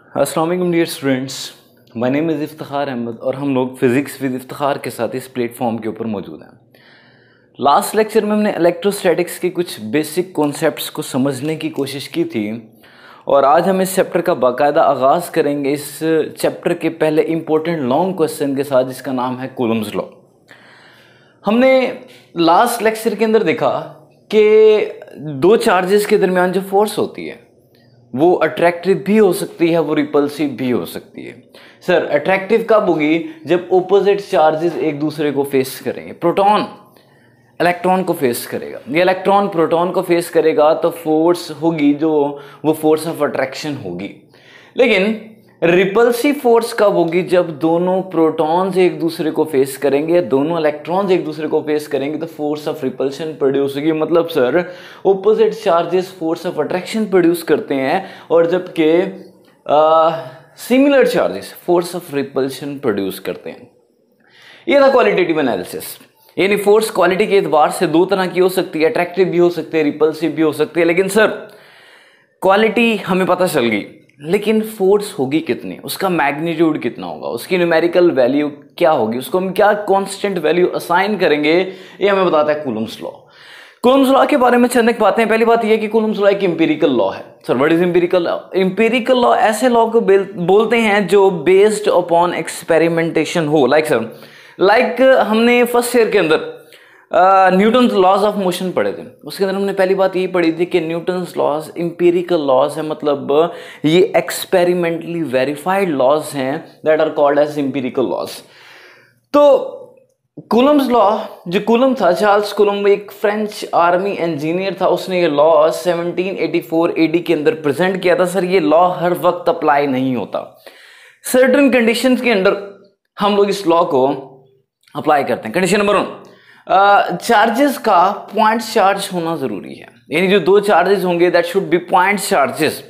अस्सलाम वालेकुम dear students, my name is Iftikhar Ahmed और हम लोग फिज़िक्स विद इफ्तिखार के साथ इस प्लेटफॉर्म के ऊपर मौजूद हैं। लास्ट लेक्चर में हमने इलेक्ट्रोस्टैटिक्स के कुछ बेसिक कॉन्सेप्ट्स को समझने की कोशिश की थी और आज हम इस चैप्टर का बाकायदा आगाज़ करेंगे इस चैप्टर के पहले इम्पोर्टेंट लॉन्ग क्वेश्चन के साथ, जिसका नाम है कूलम्स लॉ। हमने लास्ट लेक्चर के अंदर देखा कि दो चार्जेस के दरमियान जो फोर्स होती है वो अट्रैक्टिव भी हो सकती है, वो रिपल्सिव भी हो सकती है। सर अट्रैक्टिव कब होगी? जब ओपोजिट चार्जेस एक दूसरे को फेस करेंगे। प्रोटॉन इलेक्ट्रॉन को फेस करेगा या इलेक्ट्रॉन प्रोटॉन को फेस करेगा तो फोर्स होगी जो वो फोर्स ऑफ अट्रैक्शन होगी। लेकिन रिपल्सिव फोर्स कब होगी? जब दोनों प्रोटॉन्स एक दूसरे को फेस करेंगे, दोनों इलेक्ट्रॉन्स एक दूसरे को फेस करेंगे तो फोर्स ऑफ रिपल्शन प्रोड्यूस होगी। मतलब sir opposite charges force of attraction produce करते हैं और जबकि similar charges force of repulsion produce करते हैं। ये था क्वालिटेटिव एनालिसिस, यानी फोर्स क्वालिटी के एतबार से दो तरह की हो सकती है, अट्रैक्टिव भी हो सकती है, रिपल्सिव भी हो सकती है। लेकिन सर क्वालिटी हमें पता चल गई, लेकिन फोर्स होगी कितनी, उसका मैग्नीट्यूड कितना होगा, उसकी न्यूमेरिकल वैल्यू क्या होगी, उसको हम क्या कांस्टेंट वैल्यू असाइन करेंगे, ये हमें बताता है कूलम्स लॉ। कूलम्स लॉ के बारे में चंद एक बातें। पहली बात यह कि कूलम्स लॉ एक इंपीरिकल लॉ है। Sir what is empirical law? Empirical law ऐसे लॉ को बोलते हैं जो बेस्ड अपॉन एक्सपेरिमेंटेशन हो। लाइक हमने फर्स्ट ईयर के अंदर न्यूटन्स लॉज ऑफ मोशन पढ़े थे। उसके अंदर हमने पहली बात यही पढ़ी थी कि न्यूटन्स लॉज इंपीरिकल लॉज है, मतलब ये एक्सपेरिमेंटली वेरीफाइड लॉज हैं, that are called as empirical laws. तो कूलम्स लॉ, जो कूलम था, चार्ल्स कूलम एक फ्रेंच आर्मी इंजीनियर था, उसने ये लॉ 1784 एडी के अंदर प्रेजेंट किया था। सर ये लॉ हर वक्त अप्लाई नहीं होता, सर्टेन कंडीशंस के अंदर हम लोग इस लॉ को अप्लाई करते हैं। कंडीशन नंबर 1, चार्जेस का पॉइंट चार्ज होना जरूरी है, यानी जो दो चार्जेस होंगे that should be point charges.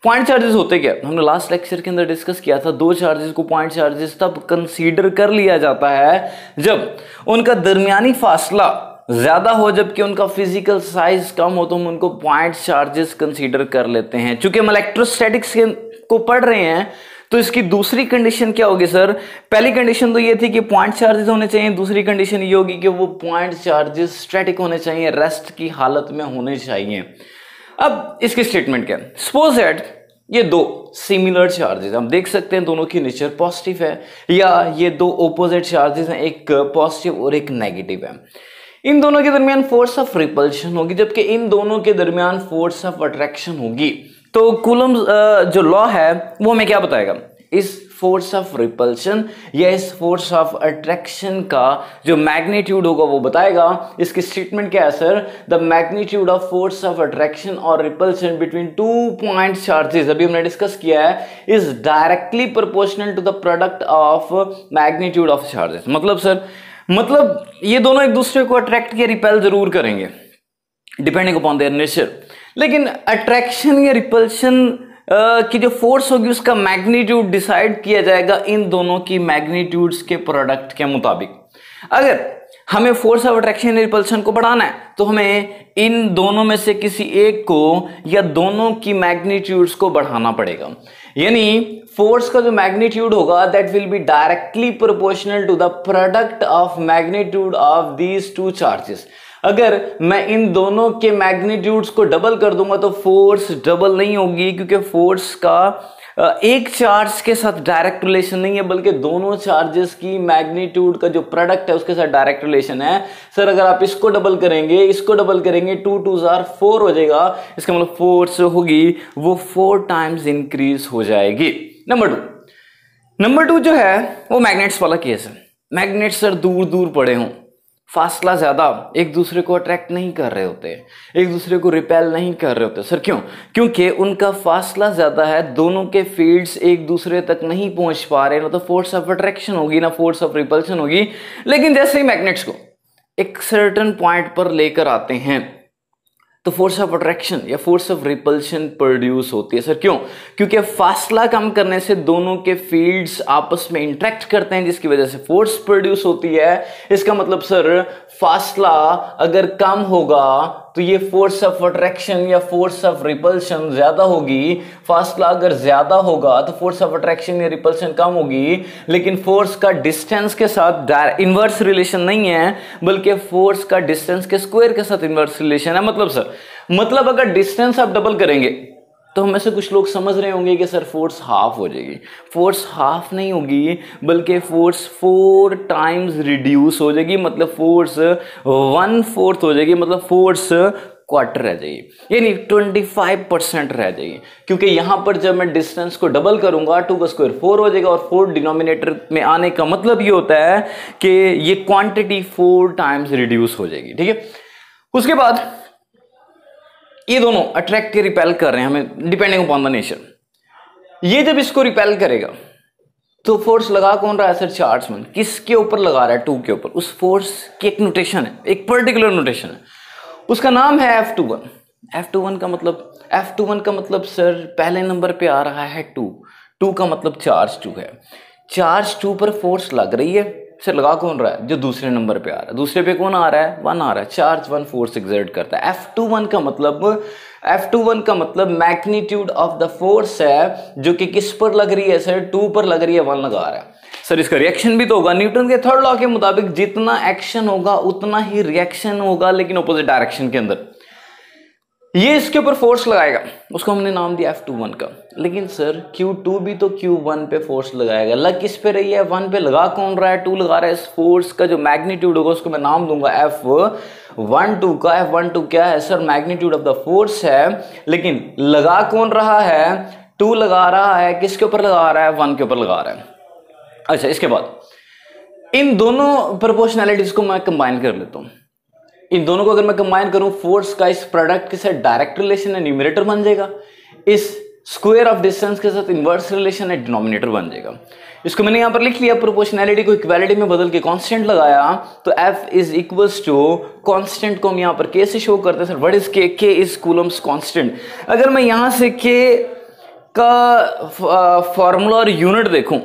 Point charges होते क्या? हमने लास्ट लेक्चर के अंदर डिस्कस किया था, दो चार्जेस को पॉइंट चार्जेस तब कंसीडर कर लिया जाता है जब उनका दरमियानी फासला ज्यादा हो, जबकि उनका फिजिकल साइज कम हो, तो हम उनको पॉइंट चार्जेस कंसीडर कर लेते हैं। चूंकि हम इलेक्ट्रोस्टैटिक्स को पढ़ रहे हैं तो इसकी दूसरी कंडीशन क्या होगी सर? पहली कंडीशन तो ये थी कि पॉइंट चार्जेस होने चाहिए, दूसरी कंडीशन ये होगी कि वो पॉइंट चार्जेस स्टैटिक होने चाहिए, रेस्ट की हालत में होने चाहिए। अब इसकी स्टेटमेंट क्या है? सपोज दैट ये दो सिमिलर चार्जेस, हम देख सकते हैं दोनों की नेचर पॉजिटिव है, या ये दो ऑपोजिट चार्जेस हैं, एक पॉजिटिव और एक नेगेटिव है। इन दोनों के दरमियान फोर्स ऑफ रिपल्शन होगी, जबकि इन दोनों के दरमियान फोर्स ऑफ अट्रैक्शन होगी। तो कूलम्स जो लॉ है वो हमें क्या बताएगा? इस फोर्स ऑफ रिपल्शन या इस फोर्स ऑफ अट्रैक्शन का जो मैग्नीट्यूड होगा वो बताएगा। इसकी स्टेटमेंट क्या है sir? The magnitude of force of attraction or repulsion between two point charges, अभी हमने डिस्कस किया है, is directly proportional to the product of magnitude of charges. मतलब ये दोनों एक दूसरे को अट्रैक्ट या रिपेल जरूर करेंगे डिपेंडिंग अपॉन देयर नेचर, लेकिन अट्रैक्शन या रिपल्शन की जो फोर्स होगी उसका मैग्नीट्यूड डिसाइड किया जाएगा इन दोनों की मैग्नीट्यूड्स के प्रोडक्ट के मुताबिक। अगर हमें फोर्स ऑफ अट्रैक्शन या रिपल्शन को बढ़ाना है तो हमें इन दोनों में से किसी एक को या दोनों की मैग्नीट्यूड्स को बढ़ाना पड़ेगा। यानी फोर्स का जो मैग्नीट्यूड होगा that will be directly proportional to the product of magnitude of these two charges. अगर मैं इन दोनों के मैग्नीट्यूड्स को डबल कर दूंगा तो फोर्स डबल नहीं होगी, क्योंकि फोर्स का एक चार्ज के साथ डायरेक्ट रिलेशन नहीं है, बल्कि दोनों चार्जेस की मैग्नीट्यूड का जो प्रोडक्ट है उसके साथ डायरेक्ट रिलेशन है। सर अगर आप इसको डबल करेंगे, इसको डबल करेंगे, 2 2 4 हो जाएगा, इसका मतलब फोर्स होगी वो 4 टाइम्स इंक्रीज हो जाएगी। नंबर 2 जो है वो मैग्नेट्स वाला केस है। मैग्नेट्स सर दूर दूर पड़े हों, फासला ज्यादा, एक दूसरे को अट्रैक्ट नहीं कर रहे होते, एक दूसरे को रिपेल नहीं कर रहे होते। सर क्यों? क्योंकि उनका फासला ज्यादा है, दोनों के फील्ड्स एक दूसरे तक नहीं पहुंच पा रहे, ना तो फोर्स ऑफ अट्रैक्शन होगी ना फोर्स ऑफ रिपल्शन होगी। लेकिन जैसे ही मैग्नेट्स को एक सर्टेन पॉइंट पर लेकर आते हैं तो फोर्स ऑफ अट्रैक्शन या फोर्स ऑफ रिपल्शन प्रोड्यूस होती है। सर क्यों? क्योंकि फासला कम करने से दोनों के फील्ड्स आपस में इंटरेक्ट करते हैं, जिसकी वजह से फोर्स प्रोड्यूस होती है। इसका मतलब सर फासला अगर कम होगा तो ये फोर्स ऑफ अट्रैक्शन या फोर्स ऑफ रिपल्शन ज्यादा होगी। फासला अगर ज्यादा होगा तो फोर्स ऑफ अट्रैक्शन या रिपल्शन कम होगी। लेकिन फोर्स का डिस्टेंस के साथ इनवर्स रिलेशन नहीं है, बल्कि फोर्स का डिस्टेंस के स्क्वायर के साथ इनवर्स रिलेशन है। मतलब सर, मतलब अगर डिस्टेंस आप डबल करेंगे तो हमें से कुछ लोग समझ रहे होंगे कि सर फोर्स हाफ हो जाएगी। फोर्स हाफ नहीं होगी, बल्कि फोर्स 4 टाइम्स रिड्यूस हो जाएगी। मतलब फोर्स 1/4 हो जाएगी, मतलब फोर्स क्वार्टर रह जाएगी, यानी 25% रह जाएगी। क्योंकि यहां पर जब मैं डिस्टेंस को डबल करूंगा 2 का स्क्वायर 4 हो जाएगा, और 4 डिनोमिनेटर में आने का मतलब ये होता है कि ये क्वांटिटी 4 टाइम्स रिड्यूस हो जाएगी। ठीक है, उसके बाद ये दोनों अट्रैक्ट के रिपेल कर रहे हैं हमें डिपेंडिंग अपॉन द नेचर। ये जब इसको रिपेल करेगा तो फोर्स लगा कौन रहा है सर? चार्जमैन। किसके ऊपर लगा रहा है? 2 के ऊपर। उस फोर्स की एक नोटेशन है, एक पर्टिकुलर नोटेशन है, उसका नाम है F21। F21 का मतलब सर पहले नंबर पे आ रहा है 2 का मतलब चार्ज 2 है। चार्ज 2 पर फोर्स लग रही है, सर लगा कौन रहा है? जो दूसरे नंबर पे आ रहा है। दूसरे पे कौन आ रहा है? 1 आ रहा है। चार्ज 1 फोर्स एक्सर्ट करता है। F21 का मतलब मैग्नीट्यूड ऑफ द फोर्स है, जो कि किस पर लग रही है सर? 2 पर लग रही है, 1 लगा रहा है। सर इसका रिएक्शन भी तो होगा। न्यूटन के थर्ड लॉ के मुताबिक जितना एक्शन होगा उतना ही रिएक्शन होगा, लेकिन ऑपोजिट डायरेक्शन के अंदर। ये इसके ऊपर फोर्स लगाएगा, उसको हमने नाम दिया F21 का। लेकिन सर Q2 भी तो Q1 पे फोर्स लगाएगा। लग किस पे रही है? 1 पे लगा कौन रहा है? 2 लगा रहा है। इस फोर्स का जो मैग्नीट्यूड होगा उसको मैं नाम दूंगा F12 का। F12 क्या है sir? Magnitude of the force है। लेकिन लगा कौन रहा है? 2 लगा रहा है। किसके ऊपर लगा रहा है? 1 के ऊपर लगा रहा है। अच्छा, इसके बाद इन दोनों प्रोपोर्शनैलिटीज को मैं कंबाइन कर लेता हूं। इन दोनों को अगर मैं कंबाइन करूं, फोर्स का इस प्रोडक्ट के साथ डायरेक्ट रिलेशन है, न्यूमरेटर बन जाएगा। इस स्क्वायर ऑफ डिस्टेंस के साथ इनवर्स रिलेशन है, डिनोमिनेटर बन जाएगा। इसको मैंने यहां पर लिख लिया। प्रोपोर्शनैलिटी को इक्वालिटी में बदल के कांस्टेंट लगाया, तो F is equals to constant को हम यहां पर K से शो करते हैं। Sir what is K? K is Coulomb's constant. अगर मैं यहां से K का फॉर्मूला और यूनिट देखूं,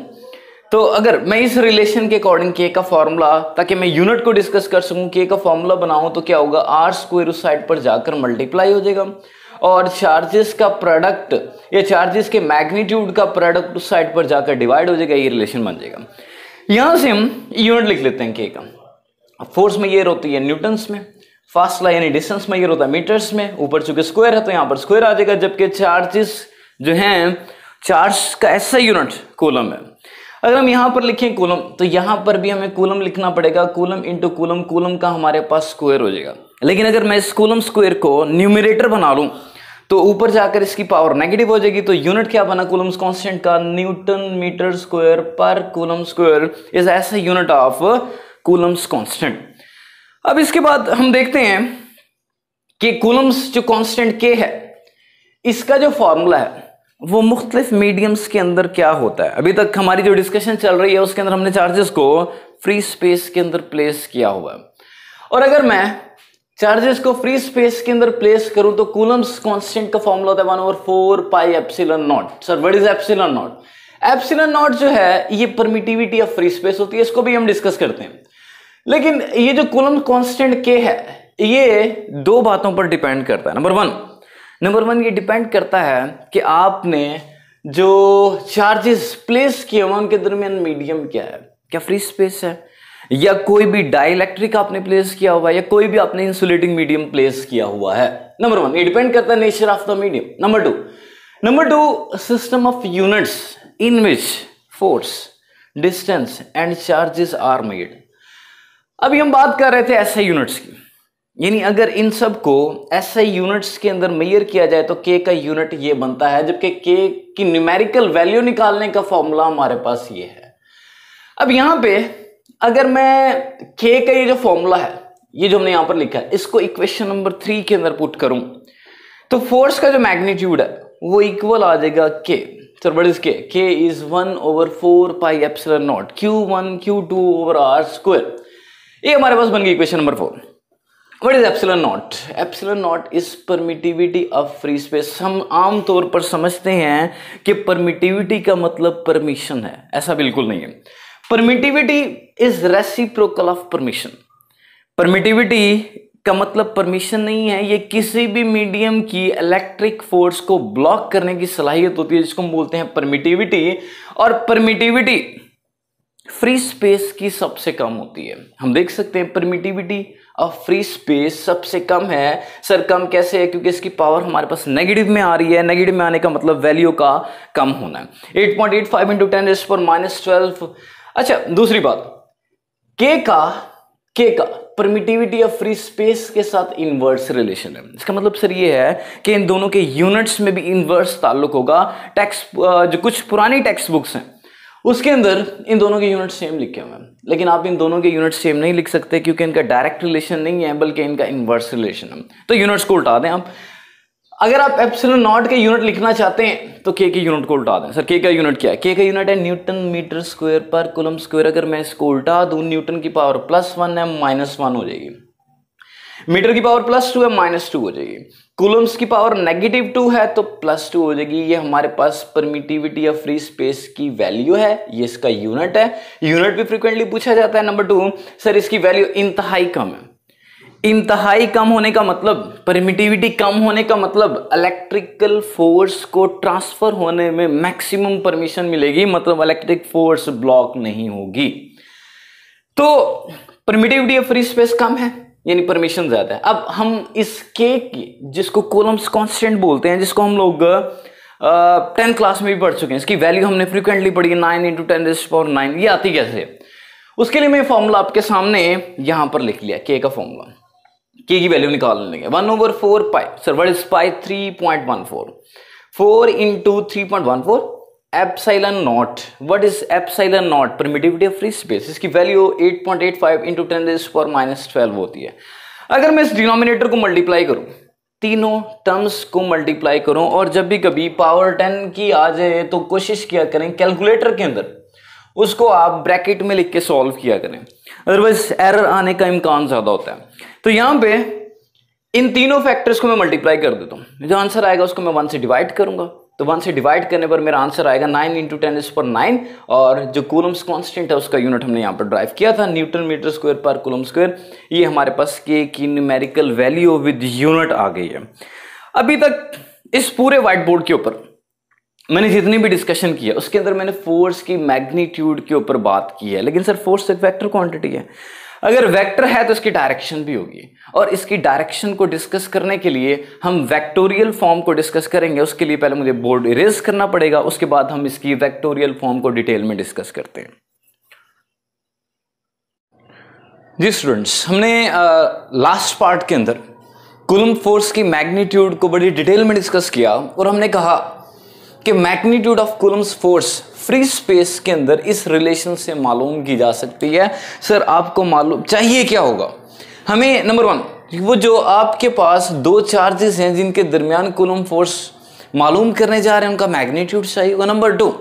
तो अगर मैं इस रिलेशन के अकॉर्डिंग K का फॉर्मूला, ताकि मैं यूनिट को डिस्कस कर सकूं, K का फॉर्मूला बनाऊं, तो क्या होगा? R² उस साइड पर जाकर मल्टीप्लाई हो जाएगा, और चार्जेस का प्रोडक्ट या चार्जेस के मैग्नीट्यूड का प्रोडक्ट उस साइड पर जाकर डिवाइड हो जाएगा। ये रिलेशन बन जाएगा। यहां से हम यूनिट लिख लेते हैं K का। फोर्स में ये होती है न्यूटन्स में, फासला यानी डिस्टेंस में ये होता है मीटर्स में। ऊपर चूंकि स्क्वायर है तो यहां पर स्क्वायर आ जाएगा, जबकि चार्जेस जो हैं, चार्ज का ऐसा यूनिट कूलम है। अगर हम यहां पर लिखें कूलम, तो यहां पर भी हमें कूलम लिखना पड़ेगा। कूलम इंटू कूलम, कूलम का हमारे पास स्क्वायर हो जाएगा। लेकिन अगर मैं इस कूलम स्क्वायर को न्यूमरेटर बना लूं, तो ऊपर जाकर इसकी पावर नेगेटिव हो जाएगी। तो यूनिट क्या बना कूलम्स कांस्टेंट का? न्यूटन मीटर स्क्वायर पर कूलम स्क्वायर इज ऐसा यूनिट ऑफ कूलम्स कांस्टेंट। अब इसके बाद हम देखते हैं कि कूलम्स जो कांस्टेंट K है, इसका जो फॉर्मूला है वो मुख्तलिफ मीडियम्स के अंदर क्या होता है। अभी तक हमारी जो डिस्कशन चल रही है उसके अंदर हमने चार्जेस को फ्री स्पेस के अंदर प्लेस किया हुआ है। और अगर मैं चार्जेस को फ्री स्पेस के अंदर प्लेस करूं, तो कूलम्स कांस्टेंट का फॉर्मूला होता है 1/4 pi epsilon not. Sir what is epsilon not? Epsilon not जो है ये परमिटिविटी ऑफ फ्री स्पेस होती है, इसको भी हम डिस्कस करते हैं। लेकिन ये जो कूलम्स कांस्टेंट K है, ये 2 बातों पर डिपेंड करता है। नंबर वन ये डिपेंड करता है कि आपने जो चार्जेस प्लेस किए हुए उनके दरमियान मीडियम क्या है। क्या फ्री स्पेस है, या कोई भी डाइलेक्ट्रिक आपने प्लेस किया हुआ है, या कोई भी आपने इंसुलेटिंग मीडियम प्लेस किया हुआ है। नंबर 1 ये डिपेंड करता है nature of the medium. Number two system of units in which force, distance and charges are made. अभी हम बात कर रहे थे एसआई यूनिट्स की, यानी अगर इन सब को एसआई यूनिट्स के अंदर मेजर किया जाए तो के का यूनिट ये बनता है, जबकि के की न्यूमेरिकल वैल्यू निकालने का फॉर्मूला हमारे पास ये है। अब यहां पे अगर मैं के का ये जो फॉर्मूला है, ये जो हमने यहां पर लिखा है, इसको इक्वेशन नंबर 3 के अंदर पुट करूं तो फोर्स का जो मैग्नीट्यूड है वो इक्वल आ जाएगा के। सर व्हाट इज के? के is 1/4 pi epsilon naught Q1 Q2 over R square. ये हमारे पास बन गई equation number 4। What is epsilon not? Epsilon not is permittivity of free space. हम आमतौर पर समझते हैं कि परमिटिविटी का मतलब परमिशन है, ऐसा बिल्कुल नहीं है। Permittivity is reciprocal of permission. Permittivity का मतलब परमिशन नहीं है, ये किसी भी मीडियम की इलेक्ट्रिक फोर्स को ब्लॉक करने की सलाहियत होती है, जिसको हम बोलते हैं परमिटिविटी। और परमिटिविटी फ्री स्पेस की सबसे कम होती है। हम देख सकते हैं परमिटिविटी ऑफ फ्री स्पेस सबसे कम है। सर कम कैसे है? क्योंकि इसकी पावर हमारे पास नेगेटिव में आ रही है। नेगेटिव में आने का मतलब वैल्यू का कम होना है। 8.85 इंटू 10⁻12। अच्छा, दूसरी बात, के का परमिटिविटी ऑफ फ्री स्पेस के साथ इनवर्स रिलेशन है। इसका मतलब सर ये है कि इन दोनों के यूनिट्स में भी इनवर्स ताल्लुक होगा। जो कुछ पुरानी टेक्स्ट बुक्स हैं उसके अंदर इन दोनों के यूनिट सेम लिखे हुए हैं, लेकिन आप इन दोनों के यूनिट सेम नहीं लिख सकते क्योंकि इनका डायरेक्ट रिलेशन नहीं है, बल्कि इनका इनवर्स रिलेशन है। तो यूनिट्स को उल्टा दें आप। अगर आप एप्सिलॉन नॉट के यूनिट लिखना चाहते हैं तो के यूनिट को उल्टा दें। सर के का यूनिट क्या है? के का यूनिट है न्यूटन मीटर स्क्वायर पर कूलम स्क्वायर। अगर मैं इसको उल्टा दूं, न्यूटन की पावर +1 है, -1 हो जाएगी। मीटर की पावर +2 है, -2 हो जाएगी। कूलम्स की पावर -2 है तो +2 हो जाएगी। ये हमारे पास परमिटिविटी ऑफ फ्री स्पेस की वैल्यू है, ये इसका यूनिट है। यूनिट भी फ्रीक्वेंटली पूछा जाता है। नंबर 2, सर इसकी वैल्यू इंतहाई कम है। इंतहाई कम होने का मतलब, परमिटिविटी कम होने का मतलब इलेक्ट्रिकल फोर्स को ट्रांसफर होने में मैक्सिमम परमिशन मिलेगी, मतलब इलेक्ट्रिक फोर्स ब्लॉक नहीं होगी। तो परमिटिविटी ऑफ फ्री स्पेस कम है, यानी परमिशन ज्यादा है। अब हम इस के की, जिसको कूलम्स कांस्टेंट बोलते हैं, जिसको हम लोग 10th क्लास में भी पढ़ चुके हैं, इसकी वैल्यू हमने फ्रीक्वेंटली पढ़ी है 9 × 10⁻9। ये आती कैसे? उसके लिए मैं फॉर्मूला आपके सामने यहां पर लिख लिया। के का फॉर्मूला, के की वैल्यू निकाल लेंगे। 1/4 pi. Sir what is pi? 3.14। 4 × 3.14 epsilon naught. What is epsilon naught? Permittivity of free space. इसकी वैल्यू 8.85 × 10⁻12 होती है। अगर मैं इस डिनोमिनेटर को मल्टीप्लाई करूं, तीनों टर्म्स को मल्टीप्लाई करूं, और जब भी कभी पावर 10 की आ जाए तो कोशिश किया करें कैलकुलेटर के अंदर उसको आप ब्रैकेट में लिख के सॉल्व किया करें, अदरवाइज एरर आने का इम्कान ज्यादा होता है। तो यहां पे इन तीनों फैक्टर्स को मैं मल्टीप्लाई कर देता हूं। जो आंसर आएगा उसको मैं 1 से डिवाइड करूंगा, तो 1 से डिवाइड करने पर मेरा आंसर आएगा 9 × 10⁻9। और जो कूलम्स कांस्टेंट है उसका यूनिट हमने यहां पर ड्राइव किया था, न्यूटन मीटर स्क्वायर पर कूलम स्क्वायर। ये हमारे पास के की न्यूमेरिकल वैल्यू विद यूनिट आ गई है। अभी तक इस पूरे व्हाइट बोर्ड के ऊपर मैंने जितनी भी डिस्कशन किया उसके अंदर मैंने फोर्स की मैग्नीट्यूड के ऊपर बात की है, लेकिन सर फोर्स एक वेक्टर क्वांटिटी है। अगर वेक्टर है तो इसकी डायरेक्शन भी होगी, और इसकी डायरेक्शन को डिस्कस करने के लिए हम वेक्टोरियल फॉर्म को डिस्कस करेंगे। उसके लिए पहले मुझे बोर्ड इरेज करना पड़ेगा, उसके बाद हम इसकी वेक्टोरियल फॉर्म को डिटेल में डिस्कस करते हैं। जी स्टूडेंट्स, हमने लास्ट पार्ट के अंदर कूलम फोर्स की मैग्नीट्यूड को बड़ी डिटेल में डिस्कस किया, और हमने कहा कि magnitude of Coulomb's force free space के अंदर इस रिलेशन से मालूम की जा सकती है। सर आपको मालूम चाहिए क्या होगा? हमें नंबर 1, वो जो आपके पास दो चार्जेस हैं जिनके दरमियान कूलम फोर्स मालूम करने जा रहे हैं उनका मैग्नीट्यूड चाहिए होगा। नंबर 2,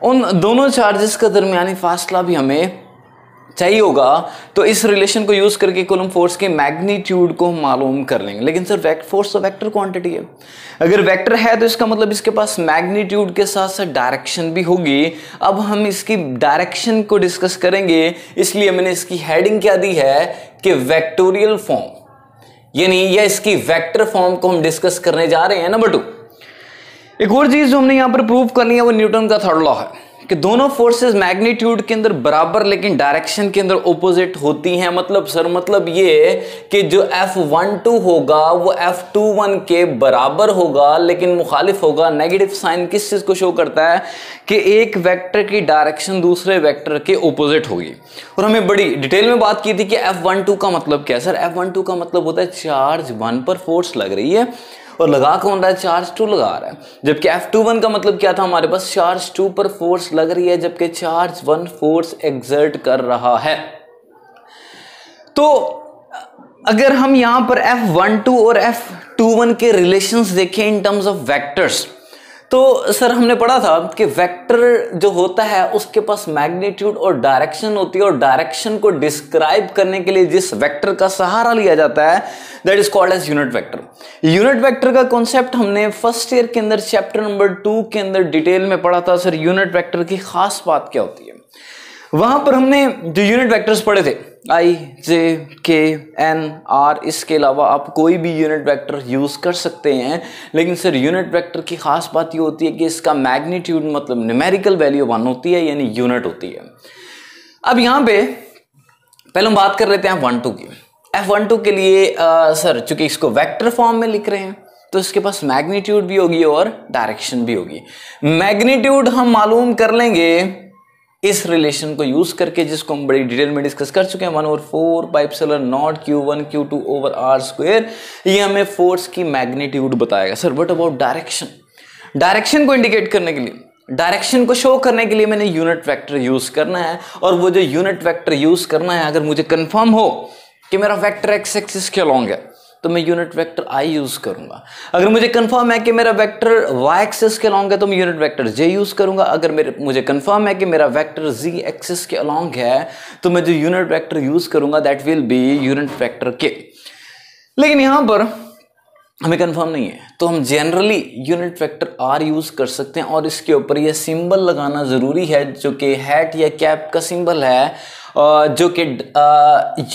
उन दोनों चार्जेस का दरमियानी फासला भी हमें चाहिए होगा, तो इस रिलेशन को यूज करके कूलम फोर्स के मैग्नीट्यूड को मालूम कर लेंगे। लेकिन सर फोर्स तो वेक्टर क्वांटिटी है, अगर वेक्टर है तो इसका मतलब इसके पास मैग्नीट्यूड के साथ साथ डायरेक्शन भी होगी। अब हम इसकी डायरेक्शन को डिस्कस करेंगे, इसलिए मैंने इसकी हेडिंग क्या दी है कि वेक्टोरियल फॉर्म, यानी या इसकी वेक्टर फॉर्म को हम डिस्कस करने जा रहे हैं। नंबर 2, एक और चीज जो हमने यहां पर प्रूव करनी है वो न्यूटन का थर्ड लॉ है कि दोनों फोर्सेस मैग्नीट्यूड के अंदर बराबर लेकिन डायरेक्शन के अंदर ऑपोजिट होती हैं। मतलब ये कि जो F12 होगा वो F21 के बराबर होगा लेकिन मुखालिफ होगा। नेगेटिव साइन किस चीज को शो करता है कि एक वेक्टर की डायरेक्शन दूसरे वेक्टर के ऑपोजिट होगी। और हमें बड़ी डिटेल में बात की थी कि F12 का मतलब क्या है। सर F12 का मतलब होता है चार्ज 1 पर फोर्स लग रही है और लगा कौन रहा है? चार्ज 2 लगा रहा है। जबकि F21 का मतलब क्या था? हमारे पास चार्ज 2 पर फोर्स लग रही है जबकि चार्ज 1 फोर्स एक्सर्ट कर रहा है। तो अगर हम यहां पर F12 और F21 के रिलेशंस देखें इन टर्म्स ऑफ वेक्टर्स, तो सर हमने पढ़ा था कि वेक्टर जो होता है उसके पास मैग्नीट्यूड और डायरेक्शन होती है, और डायरेक्शन को डिस्क्राइब करने के लिए जिस वेक्टर का सहारा लिया जाता है that is called as unit vector. Unit vector का कॉन्सेप्ट हमने फर्स्ट ईयर के अंदर चैप्टर नंबर 2 के अंदर डिटेल में पढ़ा था। सर यूनिट वेक्टर की खास बात क्या होती है, वहां पर हमने जो यूनिट वेक्टर्स पढ़े थे आई, जे, के, एन, आर, इसके अलावा आप कोई भी यूनिट वेक्टर यूज कर सकते हैं, लेकिन सर यूनिट वेक्टर की खास बात ये होती है कि इसका मैग्नीट्यूड मतलब न्यूमेरिकल वैल्यू 1 होती है, यानी यूनिट होती है। अब यहां पे पहले हम बात कर लेते हैं F12 की। F12 के लिए सर चूंकि इसको वेक्टर फॉर्म में लिख रहे हैं तो इसके पास मैग्नीट्यूड भी होगी और डायरेक्शन भी होगी। मैग्नीट्यूड हम मालूम कर लेंगे इस रिलेशन को यूज करके, जिसको हम बड़ी डिटेल में डिस्कस कर चुके हैं, 1/4 Q1 Q2 over R square. ये हमें फोर्स की मैग्नीट्यूड बताएगा। Sir what about direction? Direction को इंडिकेट करने के लिए, डायरेक्शन को शो करने के लिए मैंने यूनिट वेक्टर यूज करना है, और वो जो यूनिट वेक्टर यूज करना है, अगर मुझे कंफर्म हो कि मेरा वेक्टर एक्स एक्सिस के अलॉन्ग है तो मैं यूनिट वेक्टर आई यूज करूंगा। अगर मुझे कंफर्म है कि मेरा वेक्टर वाई एक्सिस के अलॉन्ग है तो मैं यूनिट वेक्टर जे यूज करूंगा। अगर मुझे कंफर्म है कि मेरा वेक्टर जी एक्सिस के अलॉन्ग है तो मैं जो यूनिट वेक्टर यूज करूंगा that will B unit vector के। लेकिन यहां पर हमें कंफर्म नहीं है तो हम generally unit vector are use कर सकते हैं, और इसके ऊपर ये सिंबल लगाना जरूरी है जो कि हैट या कैप का सिंबल है, जो कि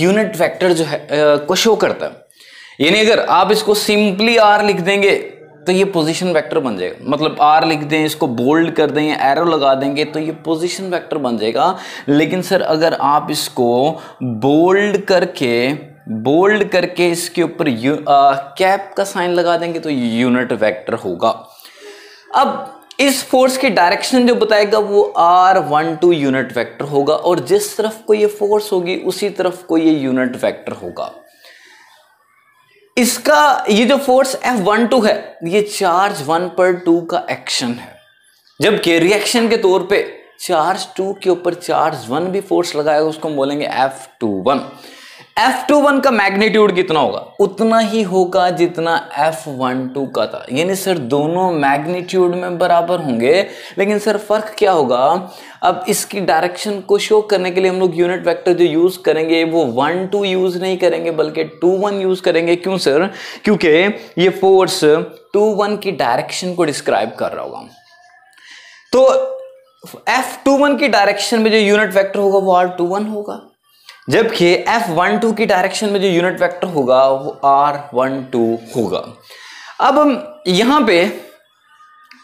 यूनिट वेक्टर जो है को शो करता है। यानी अगर आप इसको सिंपली आर लिख देंगे तो ये पोजीशन वेक्टर बन जाएगा, मतलब आर लिख दें, इसको बोल्ड कर दें, एरो लगा देंगे तो ये पोजीशन वेक्टर बन जाएगा। लेकिन सर अगर आप इसको बोल्ड करके इसके ऊपर कैप का साइन लगा देंगे तो यूनिट वेक्टर होगा। अब इस फोर्स की डायरेक्शन जो बताएगा वो R12 यूनिट वेक्टर होगा, और जिस तरफ को ये फोर्स होगी उसी तरफ को ये यूनिट वेक्टर होगा। इसका ये जो फोर्स F12 है ये चार्ज 1/2 का एक्शन है, जबकि रिएक्शन के तौर पे चार्ज 2 के ऊपर चार्ज 1 भी फोर्स लगाएगा, उसको हम बोलेंगे F21। F21 का मैग्नीट्यूड कितना होगा? उतना ही होगा जितना F12 का था। यानी सर दोनों मैग्नीट्यूड में बराबर होंगे, लेकिन सर फर्क क्या होगा? अब इसकी डायरेक्शन को शो करने के लिए हम लोग यूनिट वेक्टर जो यूज करेंगे वो 1-2 यूज नहीं करेंगे बल्कि 2-1 यूज करेंगे। क्यों सर? क्योंकि ये फोर्स 2-1 की डायरेक्शन को डिस्क्राइब कर रहा होगा। तो F21 की डायरेक्शन में जो यूनिट वेक्टर होगा वो R21 होगा, जबकि F12 की डायरेक्शन में जो यूनिट वेक्टर होगा वो R12 होगा। अब हम यहां पे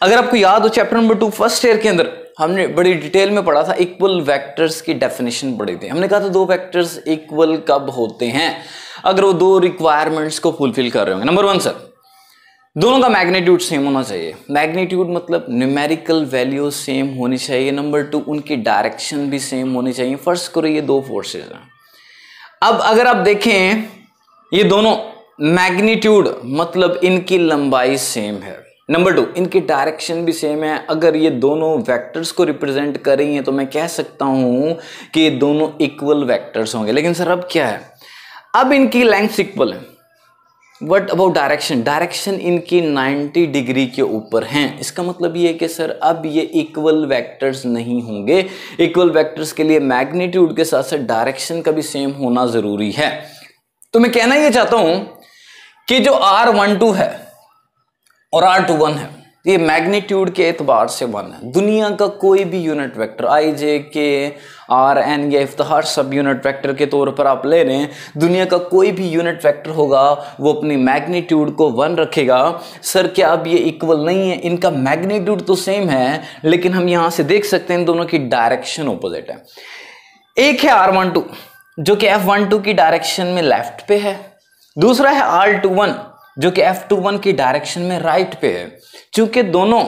अगर आपको याद हो चैप्टर नंबर 2 फर्स्ट ईयर के अंदर हमने बड़ी डिटेल में पढ़ा था, इक्वल वेक्टर्स की डेफिनेशन पढ़ी थी। हमने कहा था दो वेक्टर्स इक्वल कब होते हैं? अगर वो दो रिक्वायरमेंट्स को फुलफिल कर रहे होंगे। नंबर 1 सर दोनों का मैग्नीट्यूड सेम होना चाहिए, मैग्नीट्यूड मतलब न्यूमेरिकल वैल्यू सेम होनी चाहिए। नंबर 2 उनकी डायरेक्शन भी सेम होनी चाहिए। फर्स्ट करो ये दो फोर्सेज हैं। अब अगर आप देखें ये दोनों मैग्नीट्यूड मतलब इनकी लंबाई सेम है। नंबर 2 इनकी डायरेक्शन भी सेम है। अगर ये दोनों वेक्टर्स को रिप्रेजेंट कर रही हैं तो मैं कह सकता हूं कि ये दोनों इक्वल वेक्टर्स होंगे। लेकिन सर अब क्या है? अब इनकी लेंथ इक्वल है। What about direction? डायरेक्शन इनकी 90 डिग्री के ऊपर हैं। इसका मतलब ये है कि सर अब ये इक्वल वेक्टर्स नहीं होंगे। इक्वल वेक्टर्स के लिए मैग्नीट्यूड के साथ साथ डायरेक्शन का भी सेम होना जरूरी है। तो मैं कहना ये चाहता हूं कि जो R12 है और R21 है ये मैग्नीट्यूड के एतबार से 1 है। दुनिया का कोई भी यूनिट वेक्टर आई, जे, के, आर, एन या इफ्तिखार सब यूनिट वेक्टर के तौर पर आप ले रहे हैं, दुनिया का कोई भी यूनिट वेक्टर होगा वो अपनी मैग्नीट्यूड को 1 रखेगा। सर क्या अब ये इक्वल नहीं है? इनका मैग्नीट्यूड तो सेम है लेकिन हम यहां से देख सकते हैं इन दोनों की डायरेक्शन ऑपोजिट है। एक है R12 जो कि F12 की डायरेक्शन में लेफ्ट पे है, दूसरा है R21 जो कि F21 की डायरेक्शन में राइट पे है। चूंकि दोनों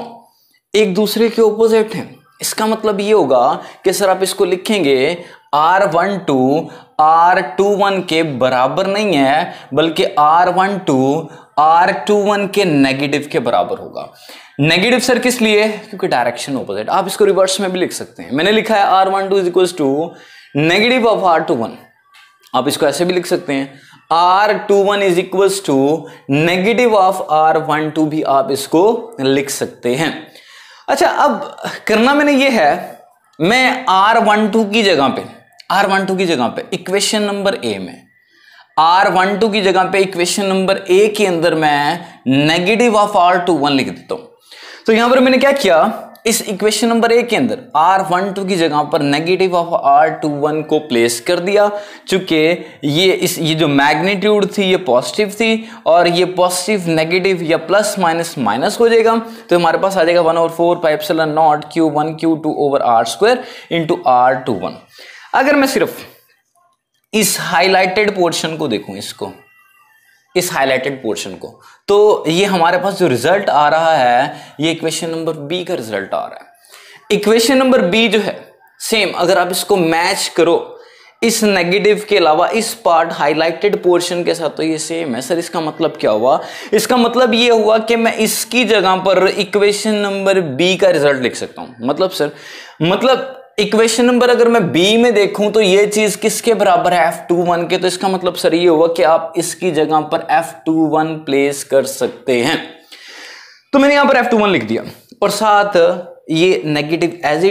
एक दूसरे के ऑपोजिट हैं इसका मतलब ये होगा कि सर आप इसको लिखेंगे R12 R21 के बराबर नहीं है बल्कि R12 R21 के नेगेटिव के बराबर होगा। नेगेटिव सर किस लिए? क्योंकि डायरेक्शन ऑपोजिट। आप इसको रिवर्स में भी लिख सकते हैं। मैंने लिखा है R12 is equal to negative of R21। आप इसको ऐसे भी लिख सकते हैं R21 is equal to negative of R12 भी आप इसको लिख सकते हैं। अच्छा, अब करना मैंने ये है, मैं R12 की जगह पे इक्वेशन नंबर ए में R12 की जगह पे इक्वेशन नंबर ए के अंदर मैं नेगेटिव ऑफ R21 लिख देता हूं। तो यहां पर मैंने क्या किया, इस इक्वेशन नंबर ए के अंदर R12 की जगह पर नेगेटिव ऑफ R21 को प्लेस कर दिया, चूंकि ये जो मैग्नीट्यूड थी ये पॉजिटिव थी और ये पॉजिटिव नेगेटिव या प्लस माइनस माइनस हो जाएगा, तो हमारे पास आ जाएगा 1/4 pi epsilon naught Q1 Q2 over R² into R21। अगर मैं सिर्फ इस हाईलाइटेड पोर्शन को देखूं, इस हाईलाइटेड पोर्शन को, तो ये हमारे पास जो रिजल्ट आ रहा है ये इक्वेशन नंबर बी का रिजल्ट आ रहा है। इक्वेशन नंबर बी जो है सेम, अगर आप इसको मैच करो इस नेगेटिव के अलावा इस पार्ट हाईलाइटेड पोर्शन के साथ, तो ये सेम है। सर इसका मतलब क्या हुआ? इसका मतलब ये हुआ कि मैं इसकी जगह पर इक्वेशन नंबर बी का रिजल्ट लिख सकता हूं। मतलब इक्वेशन नंबर अगर मैं बी में देखूं तो ये चीज किसके बराबर है? F21 के। तो इसका मतलब सर ये हुआ कि आप इसकी जगह पर F21 प्लेस कर सकते हैं। तो मैंने यहां पर F21 लिख दिया और साथ ये नेगेटिव एज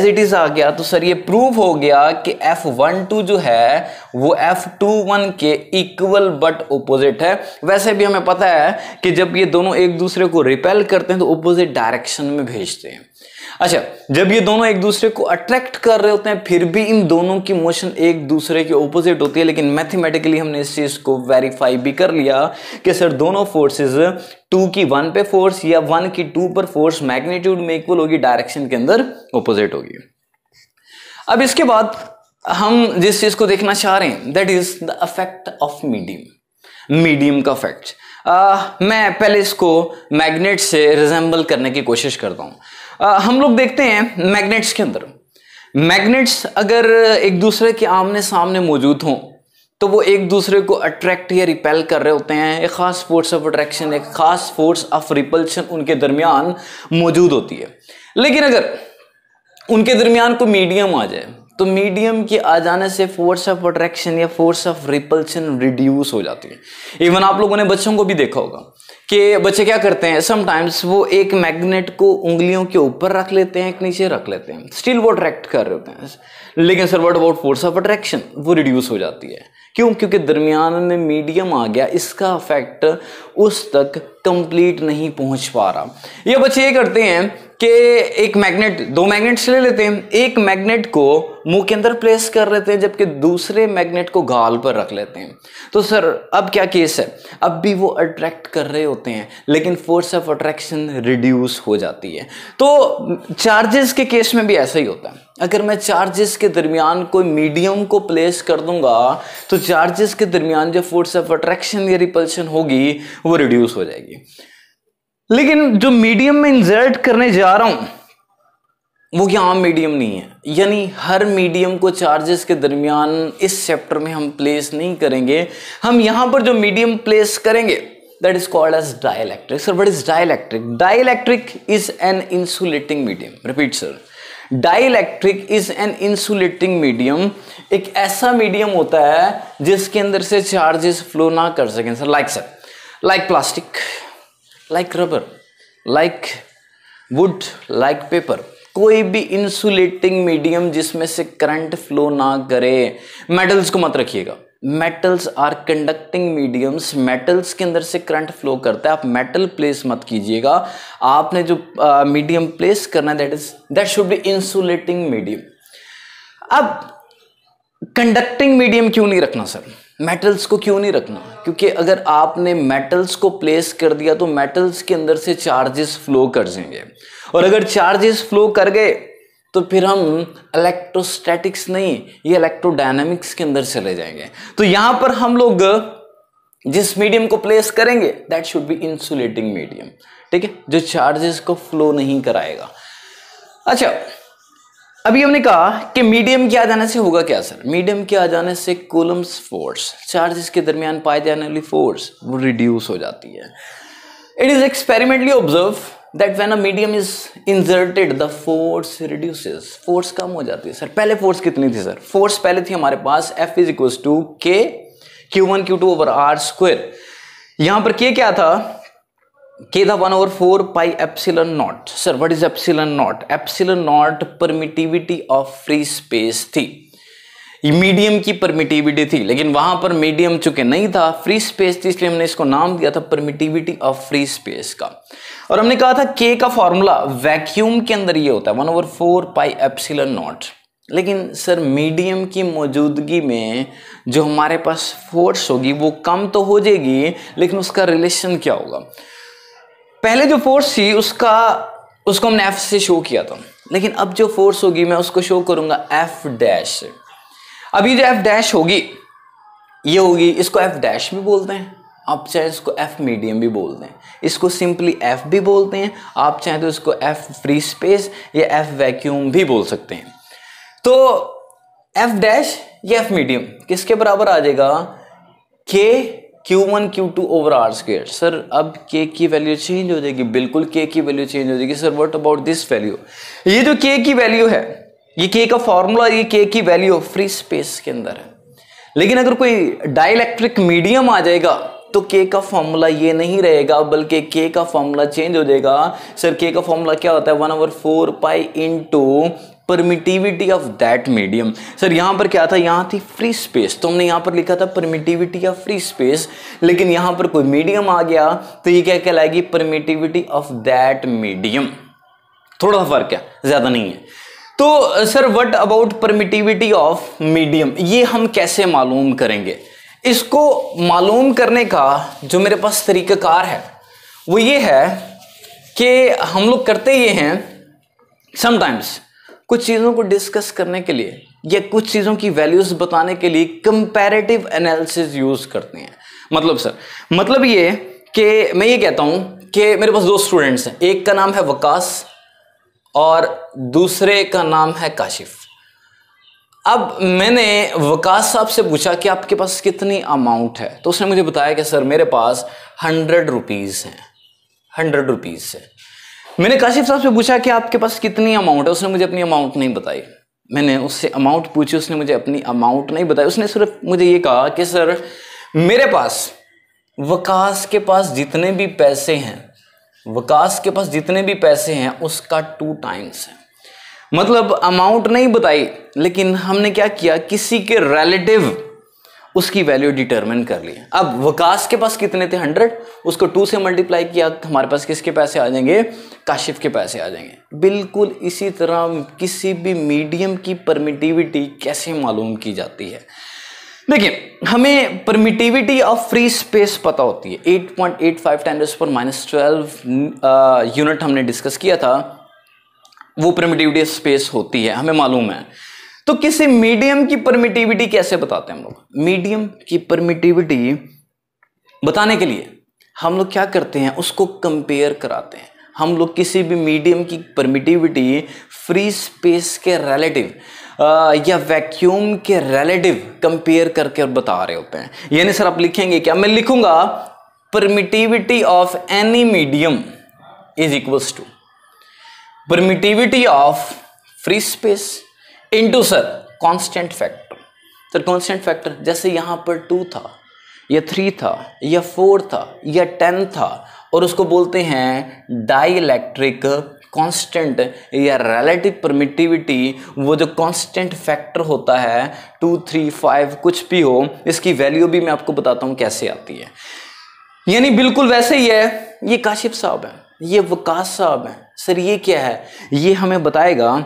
इट इज आ गया। तो सर ये प्रूव हो गया कि F12 जो है वो F21 के इक्वल बट ओपोजिट है। वैसे भी हमें पता है कि जब ये दोनों एक दूसरे को रिपेल करते हैं तो ओपोजिट डायरेक्शन में भेजते हैं। अच्छा, जब ये दोनों एक दूसरे को अट्रैक्ट कर रहे होते हैं फिर भी इन दोनों की मोशन एक दूसरे के ओपोजिट होती है, लेकिन मैथमेटिकली हमने इस चीज को वेरीफाई भी कर लिया कि सर दोनों फोर्सेस 2 की 1 पे फोर्स या 1 की 2 पर फोर्स मैग्नीट्यूड में इक्वल होगी, डायरेक्शन के अंदर ओपोजिट होगी। अब इसके बाद हम जिस चीज को देखना चाह रहे हैं that is the effect of medium का इफेक्ट। मैं पहले इसको मैग्नेट से रिजेंबल करने की कोशिश करता हूं। हम लोग देखते हैं मैग्नेट्स के अंदर, मैग्नेट्स अगर एक दूसरे के आमने सामने मौजूद हों तो वो एक दूसरे को अट्रैक्ट या रिपेल कर रहे होते हैं। एक खास फोर्स ऑफ अट्रैक्शन, एक खास फोर्स ऑफ रिपल्शन उनके दरमियान मौजूद होती है। लेकिन अगर उनके दरमियान कोई मीडियम आ जाए तो मीडियम के आ जाने से फोर्स ऑफ अट्रैक्शन या फोर्स ऑफ रिपल्शन रिड्यूस हो जाती है। इवन आप लोगों ने बच्चों को भी देखा होगा कि बच्चे क्या करते हैं, समटाइम्स वो एक मैग्नेट को उंगलियों के ऊपर रख लेते हैं, एक नीचे रख लेते हैं, स्टिल वो अट्रैक्ट कर रहे होते हैं, लेकिन sir what about force of attraction? वो रिड्यूस हो जाती है। क्यों? क्योंकि दरमियान में मीडियम आ गया, इसका इफेक्ट उस तक कंप्लीट नहीं पहुंच पा रहा। ये बच्चे ये करते हैं कि एक मैग्नेट, 2 मैग्नेट्स ले लेते हैं, एक मैग्नेट को मुंह के अंदर प्लेस कर लेते हैं जबकि दूसरे मैग्नेट को गाल पर रख लेते हैं। तो सर अब क्या केस है? अब भी वो अट्रैक्ट कर रहे होते हैं लेकिन फोर्स ऑफ अट्रैक्शन रिड्यूस हो जाती है। तो चार्जेस के केस में भी ऐसा ही होता है। अगर मैं चार्जेस के दरमियान कोई मीडियम को प्लेस कर दूंगा तो चार्जेस के दरमियान जो फोर्स ऑफ अट्रैक्शन या रिपल्शन होगी वो रिड्यूस हो जाएगी। लेकिन जो मीडियम में इंसर्ट करने जा रहा हूं वो क्या आम मीडियम नहीं है, यानी हर मीडियम को चार्जेस के दरमियान इस चैप्टर में हम प्लेस नहीं करेंगे। हम यहां पर जो मीडियम प्लेस करेंगे that is called as dielectric. Sir what is dielectric? Dielectric is an insulating medium. Repeat sir, dielectric is an insulating medium. एक ऐसा मीडियम होता है जिसके अंदर से चार्जेस फ्लो ना कर सकें। Sir like plastic, like rubber, like would, like paper, कोई भी इंसुलेटिंग मीडियम जिसमें से करंट फ्लो ना करे। मेटल्स को मत रखिएगा, metals are conducting mediums, metals के अंदर से करंट फ्लो करता है। आप मेटल प्लेस मत कीजिएगा, आपने जो मीडियम प्लेस करना है that should be insulating medium. अब कंडक्टिंग मीडियम क्यों नहीं रखना सर? मेटल्स को क्यों नहीं रखना? क्योंकि अगर आपने मेटल्स को प्लेस कर दिया तो मेटल्स के अंदर से चार्जेस फ्लो कर जाएंगे, और अगर चार्जेस फ्लो कर गए तो फिर हम इलेक्ट्रोस्टैटिक्स नहीं, ये इलेक्ट्रोडायनामिक्स के अंदर चले जाएंगे। तो यहां पर हम लोग जिस मीडियम को प्लेस करेंगे that should be insulating medium, ठीक है, जो चार्जेस को फ्लो नहीं कराएगा। अच्छा, अभी हमने कहा कि मीडियम के आ जाने से होगा क्या सर? मीडियम के आ जाने से कूलम्स फोर्स, चार्जेस के दरमियान पाई जाने वाली फोर्स, वो रिड्यूस हो जाती है। It is experimentally observe that when a medium is inserted the force reduces, force कम हो जाती है। सर पहले फोर्स कितनी थी सर? फोर्स पहले थी हमारे पास F is equals to K Q1 Q2 over R square। यहां पर K क्या था? K था 1/4 pi epsilon not. Sir what is epsilon not? Epsilon naught permittivity of free space थी, मीडियम की परमिटिविटी थी, लेकिन वहां पर मीडियम चूंकि नहीं था, फ्री स्पेस थी, इसलिए हमने इसको नाम दिया था परमिटिविटी ऑफ फ्री स्पेस का। और हमने कहा था के का फॉर्मूला वैक्यूम के अंदर ये होता है 1/4 पाई एप्सिलॉन नॉट। लेकिन सर मीडियम की मौजूदगी में जो हमारे पास फोर्स होगी वो कम तो हो जाएगी, लेकिन उसका रिलेशन क्या होगा? पहले जो फोर्स थी उसको हमने एफ से शो किया था, लेकिन अब जो फोर्स होगी मैं उसको शो करूंगा एफ डैश से। अभी जो एफ डैश होगी ये होगी, इसको एफ डैश भी बोलते हैं, आप चाहे इसको एफ मीडियम भी बोलते हैं, इसको सिंपली एफ भी बोलते हैं, आप चाहे तो इसको एफ फ्री स्पेस या एफ वैक्यूम भी बोल सकते हैं। तो एफ डैश या एफ मीडियम किसके बराबर आ जाएगा? के Q1 Q2 over r square. Sir अब के की वैल्यू चेंज हो जाएगी, बिल्कुल के की वैल्यू चेंज हो जाएगी। Sir what about this value? ये जो के की वैल्यू है, ये के का फॉर्मूला, ये के की वैल्यू फ्री स्पेस के अंदर है, लेकिन अगर कोई डाइलेक्ट्रिक मीडियम आ जाएगा तो के का फॉर्मूला ये नहीं रहेगा, बल्कि के का फॉर्मूला चेंज हो जाएगा। सर के का फॉर्मूला क्या होता है? 1/4 pi into permittivity of that medium. Sir यहां पर क्या था? यहां थी फ्री स्पेस, तो हमने यहां पर लिखा था परमिटिविटी ऑफ फ्री स्पेस, लेकिन यहां पर कोई मीडियम आ गया तो ये क्या कहलाएगी? Permittivity of that medium. थोड़ा सा फर्क है, ज्यादा नहीं है। तो sir what about permittivity of medium, ये हम कैसे मालूम करेंगे? इसको मालूम करने का जो मेरे पास तरीकाकार है वो ये है कि हम लोग करते ये हैं, समटाइम्स कुछ चीजों को डिस्कस करने के लिए या कुछ चीजों की वैल्यूज बताने के लिए कंपैरेटिव एनालिसिस यूज करते हैं। मतलब सर, मतलब ये कि मैं ये कहता हूं कि मेरे पास दो स्टूडेंट्स हैं, एक का नाम है वकास और दूसरे का नाम है काशिफ। अब मैंने वकास साहब से पूछा कि आपके पास कितनी अमाउंट है, तो उसने मुझे बताया कि सर मेरे पास 100 रुपीज हैं, 100 रुपीज है। मैंने काशिफ साहब से पूछा कि आपके पास कितनी अमाउंट है, उसने मुझे अपनी अमाउंट नहीं बताई। मैंने उससे अमाउंट पूछी, उसने मुझे अपनी अमाउंट नहीं बताई। उसने सिर्फ मुझे ये कहा कि सर मेरे पास वकास के पास जितने भी पैसे हैं, वकास के पास जितने भी पैसे हैं उसका 2 टाइम्स है। मतलब अमाउंट नहीं बताई, लेकिन हमने क्या किया, किसी के रिलेटिव उसकी वैल्यू डिटरमिन कर ली। अब वकास के पास कितने थे? 100, उसको 2 से मल्टीप्लाई किया, हमारे पास किसके पैसे आ जाएंगे? काशिफ के पैसे आ जाएंगे। बिल्कुल इसी तरह किसी भी मीडियम की परमिटिविटी कैसे मालूम की जाती है? देखिए, हमें परमिटिविटी ऑफ फ्री स्पेस पता होती है, 8.85 × 10⁻12 यूनिट हमने डिस्कस किया था, वो परमिटिविटी ऑफ स्पेस होती है, हमें मालूम है। तो किसी मीडियम की परमिटिविटी कैसे बताते हैं हम लोग? मीडियम की परमिटिविटी बताने के लिए हम लोग क्या करते हैं, उसको कंपेयर कराते हैं। हम लोग किसी भी मीडियम की परमिटिविटी फ्री स्पेस के रिलेटिव या वैक्यूम के रिलेटिव कंपेयर करके बता रहे होते हैं। यानी सर आप लिखेंगे क्या? मैं लिखूंगा permittivity of any medium is equals to permittivity of free space into sir constant factor. Sir constant factor जैसे यहां पर 2 था या 3 था या 4 था या 10 था, और उसको बोलते हैं डाइलेक्ट्रिक कांस्टेंट या रिलेटिव परमिटिविटी। वो जो कांस्टेंट फैक्टर होता है 2, 3, 5 कुछ भी हो, इसकी वैल्यू भी मैं आपको बताता हूं कैसे आती है। यानी बिल्कुल वैसे ही है, ये काशिफ साहब है, ये वकास साहब है। सर ये क्या है? ये हमें बताएगा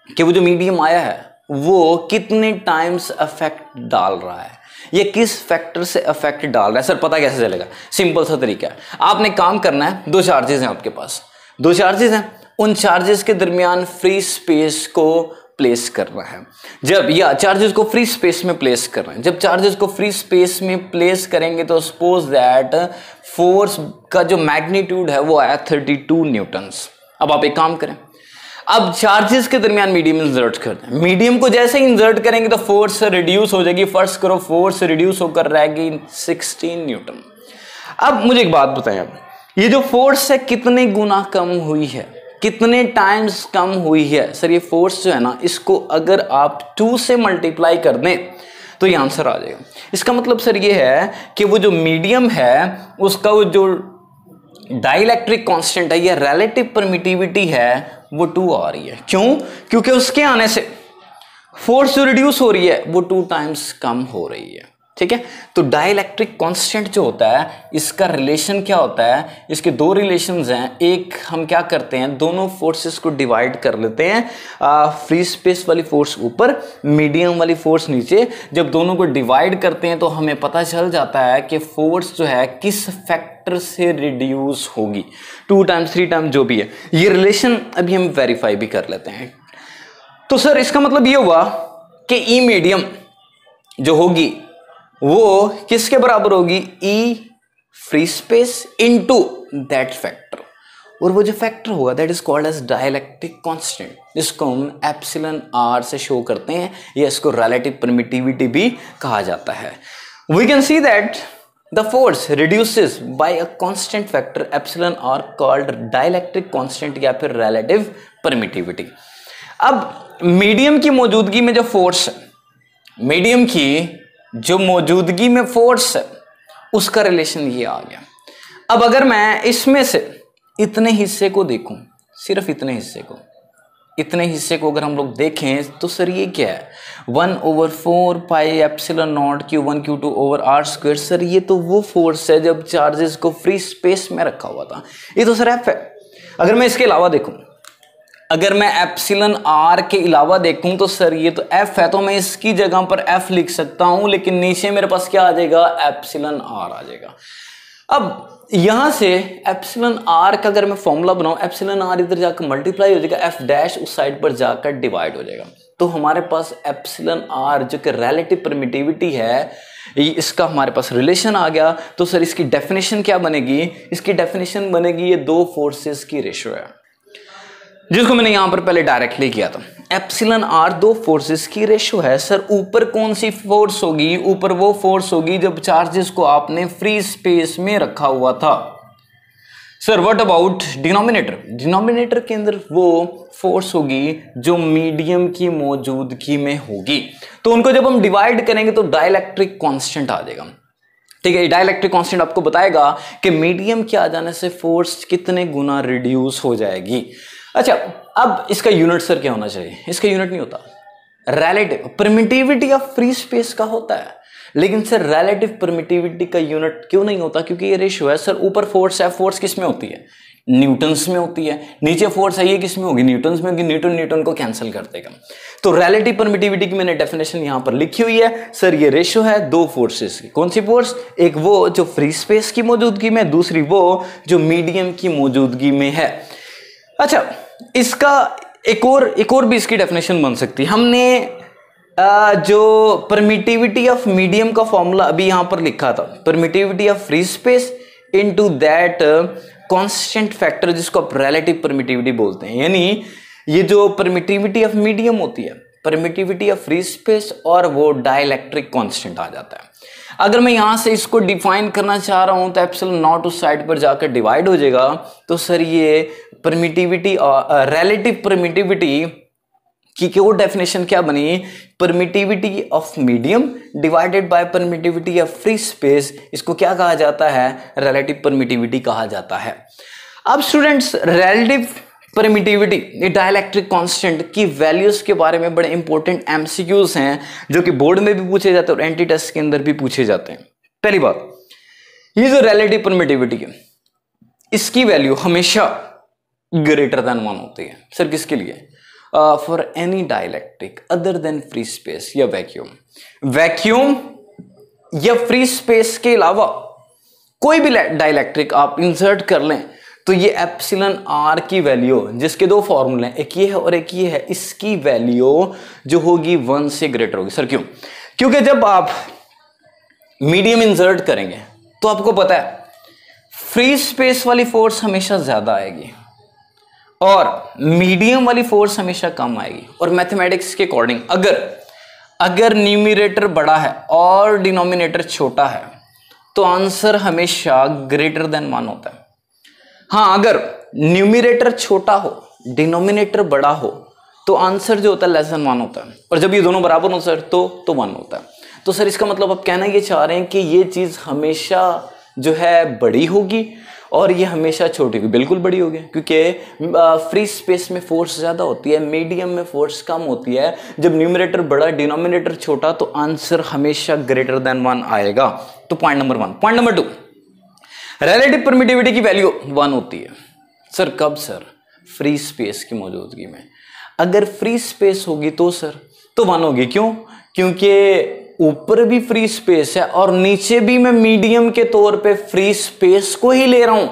कि वो जो मीडियम आया है वो कितने टाइम्स अफेक्ट डाल रहा है, ये किस फैक्टर से अफेक्ट डाल रहा है। सर पता कैसे चलेगा? सिंपल सा तरीका है, आपने काम करना है, 2 चार्जेस हैं आपके पास, 2 चार्जेस हैं, उन चार्जेस के दरमियान फ्री स्पेस को प्लेस करना है। जब या चार्जेस को फ्री स्पेस में प्लेस करना है, जब चार्जेस को फ्री स्पेस में प्लेस करेंगे तो सपोज दैट फोर्स का जो मैग्नीट्यूड है वो आया 32 न्यूटन्स। अब आप एक काम करें, अब चार्जेस के दरमियान मीडियम इंसर्ट करते हैं। मीडियम को जैसे ही इंसर्ट करेंगे तो फोर्स रिड्यूस हो जाएगी। फर्स्ट करो, फोर्स रिड्यूस होकर रहेगी 16 न्यूटन। अब मुझे एक बात बताएं, ये जो फोर्स है कितने गुना कम हुई है, कितने टाइम्स कम हुई है? सर ये फोर्स जो है ना, इसको अगर आप 2 से मल्टीप्लाई कर दें तो ये आंसर आ जाएगा। इसका मतलब सर ये है कि वो जो मीडियम है उसका वो जो डाइलेक्ट्रिक कांस्टेंट है या रिलेटिव परमिटिविटी है वो 2 आ रही है। क्यों? क्योंकि उसके आने से फोर्स जो रिड्यूस हो रही है वो 2 टाइम्स कम हो रही है। ठीक है, तो डाइलेक्ट्रिक कांस्टेंट जो होता है इसका रिलेशन क्या होता है, इसके 2 रिलेशंस हैं। एक हम क्या करते हैं, दोनों फोर्सेस को डिवाइड कर लेते हैं, फ्री स्पेस वाली फोर्स ऊपर, मीडियम वाली फोर्स नीचे। जब दोनों को डिवाइड करते हैं तो हमें पता चल जाता है कि फोर्स जो है किस फैक्टर से रिड्यूस होगी, 2 टाइम्स 3 टाइम्स जो भी है। ये रिलेशन अभी हम वेरीफाई भी कर लेते हैं। तो सर इसका मतलब ये हुआ कि ई मीडियम जो होगी वो किसके बराबर होगी, E free space into that factor, और वो जो फैक्टर होगा that is called as dielectric constant, जिसको हम एप्सिलॉन आर से शो करते हैं, या इसको रिलेटिव परमिटिविटी भी कहा जाता है। We can see that the force reduces by a constant factor epsilon are called dielectric constant या फिर रिलेटिव परमिटिविटी। अब मीडियम की मौजूदगी में जो फोर्स है, मीडियम की जो मौजूदगी में फोर्स है उसका रिलेशन ये आ गया। अब अगर मैं इसमें से इतने हिस्से को देखूं, सिर्फ इतने हिस्से को अगर हम लोग देखें तो सर ये क्या है, 1/4 pi epsilon naught Q1 Q2 over r square. Sir ये तो वो फोर्स है जब चार्जेस को फ्री स्पेस में रखा हुआ था, ये तो सर एफ है। अगर मैं इसके अलावा देखूं, अगर मैं एप्सिलॉन आर के अलावा देखूं तो सर ये तो एफ है, तो मैं इसकी जगह पर एफ लिख सकता हूं, लेकिन नीचे मेरे पास क्या आ जाएगा, एप्सिलॉन आर आ जाएगा। अब यहां से एप्सिलॉन आर का अगर मैं फॉर्मूला बनाऊं, एप्सिलॉन आर इधर जाकर मल्टीप्लाई हो जाएगा, एफ डैश उस साइड पर जाकर डिवाइड हो जाएगा। तो हमारे पास एप्सिलॉन आर जो कि रिलेटिव परमिटिविटी है, इसका हमारे पास रिलेशन आ गया। तो सर इसकी डेफिनेशन क्या बनेगी, इसकी डेफिनेशन बनेगी ये 2 फोर्सेस की रेशियो है, जिसको मैंने यहां पर पहले डायरेक्टली किया था। एप्सिलॉन आर 2 फोर्सेस की रेशियो है। सर ऊपर कौन सी फोर्स होगी, ऊपर वो फोर्स होगी जब चार्जेस को आपने फ्री स्पेस में रखा हुआ था। Sir what about denominator, denominator के अंदर वो फोर्स होगी जो मीडियम की मौजूदगी में होगी। तो उनको जब हम डिवाइड करेंगे तो डाइलेक्ट्रिक कांस्टेंट आ जाएगा। ठीक है, डाइलेक्ट्रिक कांस्टेंट आपको बताएगा कि मीडियम के आ जाने से फोर्स कितने गुना रिड्यूस हो जाएगी। अच्छा, अब इसका यूनिट सर क्या होना चाहिए, इसका यूनिट नहीं होता, relative permittivity of free space का होता है, लेकिन सर रिलेटिव परमिटिविटी का यूनिट क्यों नहीं होता, क्योंकि ये रेशियो है। सर ऊपर फोर्स है, फोर्स किस में होती है, न्यूटन्स में होती है, नीचे फोर्स है, ये किस में होगी, न्यूटन्स में होगी, न्यूटन को कैंसिल कर देगा। तो रिलेटिव परमिटिविटी की मैंने डेफिनेशन यहां पर लिखी हुई है। सर ये रेशियो है 2 फोर्सेस की, कौन सी फोर्स, एक वो जो फ्री स्पेस की मौजूदगी में, दूसरी वो जो मीडियम की मौजूदगी में है। अच्छा, इसका एक और भी इसकी डेफिनेशन बन सकती है। हमने जो परमिटिविटी ऑफ मीडियम का फॉर्मूला अभी यहां पर लिखा था, permittivity of free space into that constant factor, जिसको आप रिलेटिव परमिटिविटी बोलते हैं। यानी ये जो परमिटिविटी ऑफ मीडियम होती है, परमिटिविटी ऑफ फ्री स्पेस और वो डाइलेक्ट्रिक कांस्टेंट आ जाता है। अगर मैं यहां से इसको डिफाइन करना चाह रहा हूं तो एप्सिलॉन नॉट उस साइड पर जाकर डिवाइड हो जाएगा। तो सर ये परमिटिविटी और रिलेटिव परमिटिविटी की वो डेफिनेशन क्या बनी, permittivity of medium divided by permittivity of free space, इसको क्या कहा जाता है, रिलेटिव परमिटिविटी कहा जाता है। अब स्टूडेंट्स, रिलेटिव परमिटिविटी, ये डाइलेक्ट्रिक कांस्टेंट की वैल्यूज के बारे में बड़े इंपॉर्टेंट एमसीक्यूज हैं जो कि बोर्ड में भी पूछे जाते हैं और एंटी टेस्ट के अंदर भी पूछे जाते हैं। पहली बात, ये जो रिलेटिव परमिटिविटी है इसकी वैल्यू हमेशा ग्रेटर देन 1 होती है। सर किसके लिए, for any dielectric other than free space या वैक्यूम, वैक्यूम या फ्री स्पेस के अलावा कोई भी डाइलेक्ट्रिक आप इंसर्ट कर लें तो ये एप्सिलॉन आर की वैल्यू, जिसके 2 फॉर्मूले हैं, एक ये है और एक ये है, इसकी वैल्यू जो होगी 1 से ग्रेटर होगी। सर क्यों, क्योंकि जब आप मीडियम इंसर्ट करेंगे तो आपको पता है फ्री स्पेस वाली फोर्स हमेशा ज्यादा आएगी और मीडियम वाली फोर्स हमेशा कम आएगी। और मैथमेटिक्स के अकॉर्डिंग अगर न्यूमरेटर बड़ा है और डिनोमिनेटर छोटा है तो आंसर हमेशा ग्रेटर देन 1 होता है। हाँ, अगर न्यूमरेटर छोटा हो डिनोमिनेटर बड़ा हो तो आंसर जो होता है लेस देन 1 होता है, और जब ये दोनों बराबर हो सर तो 1 होता है। तो सर इसका मतलब आप कहना ये चाह रहे हैं कि ये चीज हमेशा जो है बड़ी होगी और ये हमेशा छोटी होगी, बिल्कुल बड़ी होगी, क्योंकि फ्री स्पेस में फोर्स ज्यादा होती है, मीडियम में फोर्स कम होती है। जब न्यूमरेटर बड़ा डिनोमिनेटर छोटा तो आंसर हमेशा ग्रेटर देन 1 आएगा। तो point number 1। Point number 2, relative permittivity की वैल्यू 1 होती है। सर कब? सर फ्री स्पेस की मौजूदगी में। अगर फ्री स्पेस होगी तो सर तो 1 होगी। क्यों? क्योंकि ऊपर भी फ्री स्पेस है और नीचे भी मैं मीडियम के तौर पे फ्री स्पेस को ही ले रहा हूं,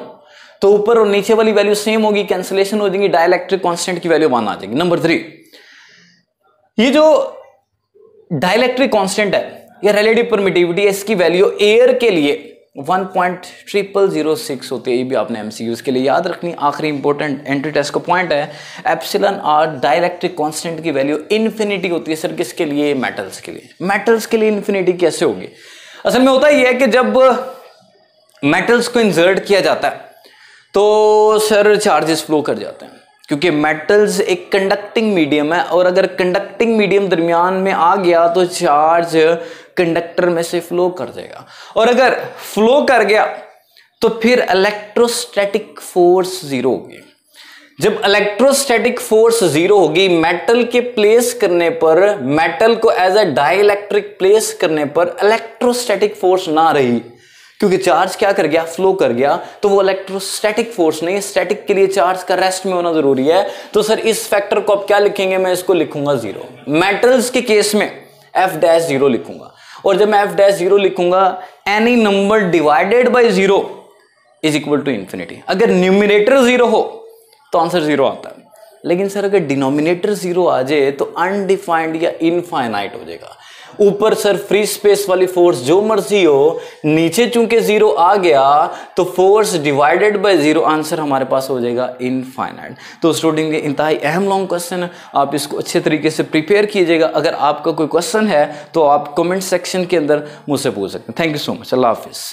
तो ऊपर और नीचे वाली वैल्यू सेम होगी, कैंसिलेशन हो जाएगी, डाइलेक्ट्रिक कांस्टेंट की वैल्यू 1 आ जाएगी। नंबर 3, ये जो डाइलेक्ट्रिक कांस्टेंट है, ये रिलेटिव परमिटिविटी है, इसकी वैल्यू एयर के लिए 1.0006 होती है। ये भी आपने एमसीक्यूज के लिए याद रखनी। आखिरी इंपॉर्टेंट एंट्री टेस्ट का पॉइंट है, एप्सिलॉन आर डाइलेक्ट्रिक कांस्टेंट की वैल्यू इन्फिनिटी होती है। सर किसके लिए? मेटल्स के लिए। मेटल्स के लिए इन्फिनिटी कैसे होगी? असल में होता ही है कि जब मेटल्स को इंसर्ट किया जाता है तो सर चार्जेस फ्लो कर जाते हैं, क्योंकि मेटल्स एक कंडक्टिंग मीडियम है, और अगर कंडक्टिंग मीडियम दरमियान में आ गया तो चार्ज कंडक्टर में से फ्लो कर जाएगा, और अगर फ्लो कर गया तो फिर इलेक्ट्रोस्टैटिक फोर्स 0 होगी। जब इलेक्ट्रोस्टैटिक फोर्स 0 होगी, मेटल के प्लेस करने पर, मेटल को एज अ डाइलेक्ट्रिक प्लेस करने पर इलेक्ट्रोस्टैटिक फोर्स ना रही, क्योंकि चार्ज क्या कर गया? फ्लो कर गया, तो वो इलेक्ट्रोस्टैटिक फोर्स नहीं। स्टैटिक के लिए चार्ज का रेस्ट में होना जरूरी है। तो सर इस फैक्टर को आप क्या लिखेंगे? मैं इसको लिखूंगा 0। मेटल्स के केस में f'0 लिखूंगा, और जब मैं f'0 लिखूंगा, any number divided by 0 is equal to infinity. अगर न्यूमरेटर 0 हो तो आंसर 0 आता है, लेकिन सर अगर डिनोमिनेटर 0 आ जाए तो अनडिफाइंड या इनफाइनाइट हो जाएगा। ऊपर सर फ्री स्पेस वाली फोर्स जो मर्जी हो, नीचे चूंकि 0 आ गया तो फोर्स डिवाइडेड बाय 0, आंसर हमारे पास हो जाएगा इनफाइनाइट। तो स्टूडेंट ये इंतहाई अहम लॉन्ग क्वेश्चन है, आप इसको अच्छे तरीके से प्रिपेयर कीजिएगा। अगर आपका कोई क्वेश्चन है तो आप कमेंट सेक्शन के अंदर मुझसे पूछ सकते हैं। Thank you so much. Allah Hafiz.